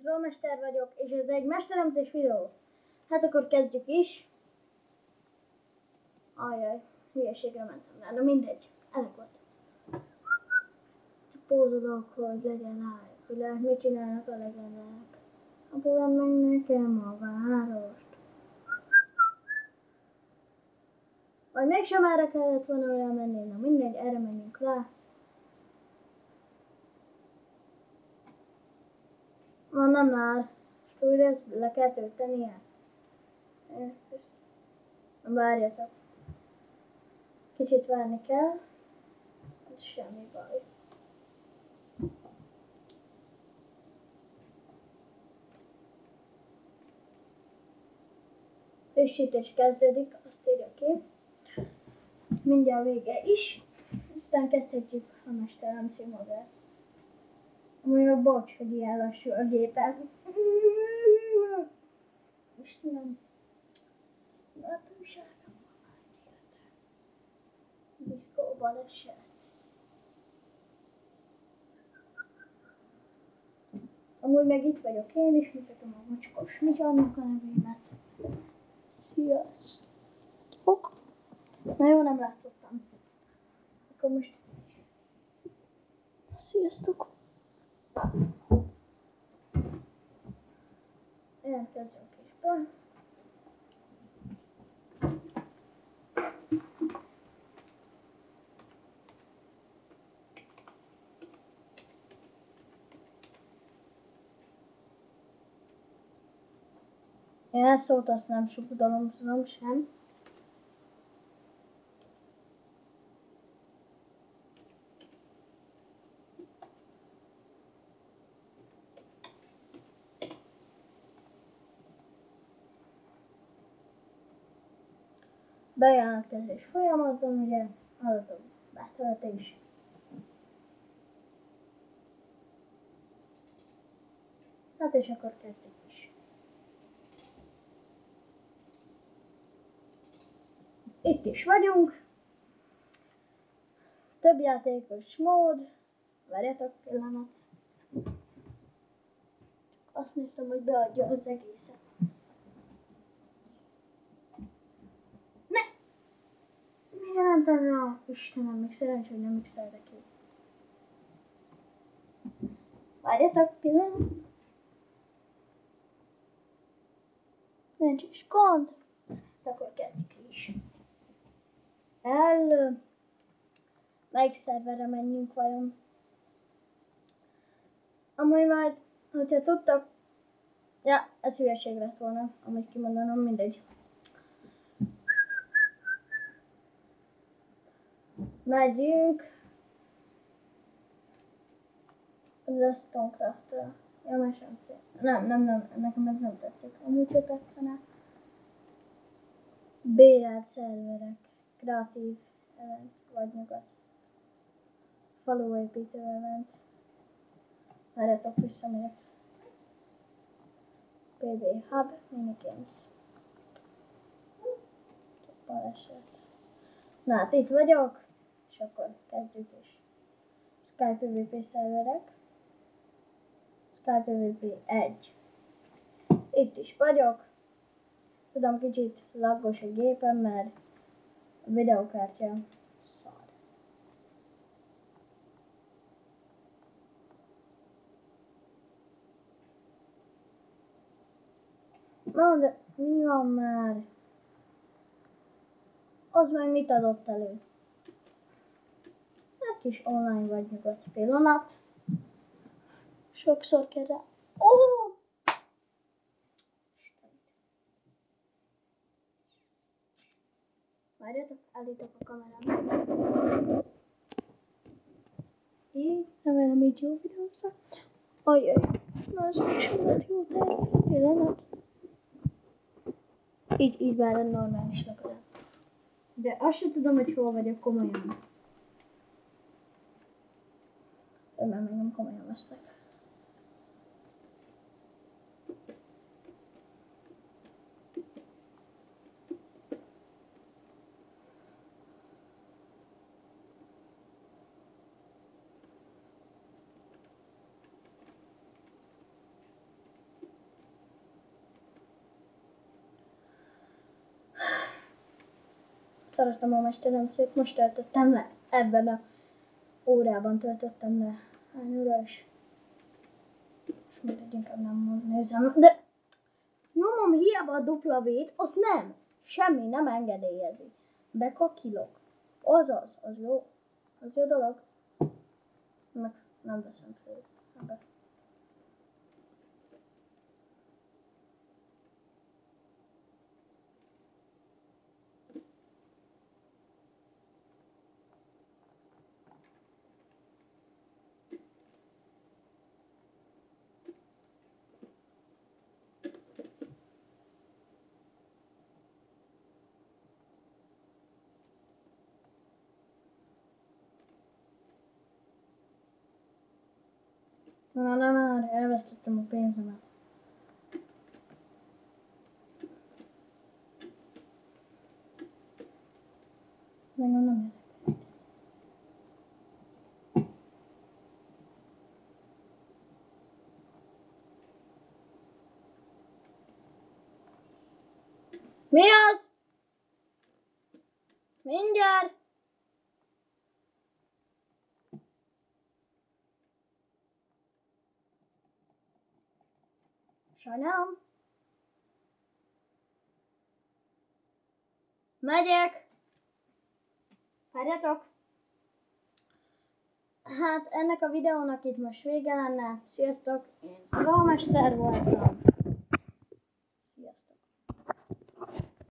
Trollmester vagyok, és ez egy mesteremzés videó. Hát akkor kezdjük is. Ajjaj, hülyeségre mentem rá, de mindegy, elég volt. Csak pózolok, hogy legyen like, hogy lehet, mit csinálnak a legendák. Apuám meg nekem a várost. Vagy mégsem erre kellett volna rá menni, na mindegy, erre menjünk rá. Nem már, és újra ezt le kell töltenie. Várjatok. Kicsit várni kell. Ez semmi baj. Frissítés kezdődik, azt írja ki. Mindjárt vége is. Aztán kezdhetjük a Mesterem címodát. Amúgy bocs, hogy ilyen lassú a gépem. Istenem. Látom sárga diszkó baleset. Amúgy meg itt vagyok én is, mutatom a mocskos Mityarnak a nevémet. Sziasztok! Na jó, nem látszottam. Akkor most... Sziasztok! Jelentkezzünk is be. Én ezt szót azt nem sugdalomzom sem. Bejelentkezés folyamatban, ugye, adatok betöltés. Hát és akkor kezdjük is. Itt is vagyunk. Több játékos mód. Várjatok pillanat. Azt néztem, hogy beadja az egészet. Ne! Mire mentem rá? Istenem, még szerencsé, hogy nem mixeltek ki. Várjatok pillanat. Nincs is gond. De akkor kezdjük is. Melyik szerverre menjünk vajon? Amúgy majd, hogyha tudtak... Ja, ez hülyeség lett volna, amúgy kimondanom, mindegy. Megyünk. The Stonecraft-ra. Ja, már sem szép. Nem, nekem ez nem tetszik. Amúgy se tetszene. Bérelt szerverek. Kreatív event, vagy nyugat. Faluépítő event. Várjatok, visszamegyek. PB Hub, Minigames. Baleset. Na hát itt vagyok, és akkor kezdjük is. Sky PvP szerverek. Sky PvP 1. Itt is vagyok. Tudom, kicsit laggos a gépem, mert a videokártya szar. Na, de mi van már? Az meg mit adott elő? Egy kis online vagy nyugodt pillanat. Sokszor kell rá... Oh! Várjatok, állítok a kamerát. Így, remélem így jó videózza. Ajjaj, na ez sem volt jó, de pillanat. Így már a normálisnak lett. De azt sem tudom, hogy hol vagyok komolyan. Mert még nem komolyan vesztek. Szeretem a mesteremcét, most töltöttem le. Ebben a órában töltöttem le. Hány óra is? És mindegy, inkább nem nézem. De nyomom hiába a W-t, azt nem. Semmi nem engedélyezi. Bekakilok. Az, az jó. Az jó dolog. Meg nem veszem föl. Na nem már, elvesztettem a pénzemet. Meg nem érdekel. Mi az? Mindjárt! Sajnálom. Megyek. Várjatok. Hát ennek a videónak itt most vége lenne. Sziasztok, én Rómester voltam.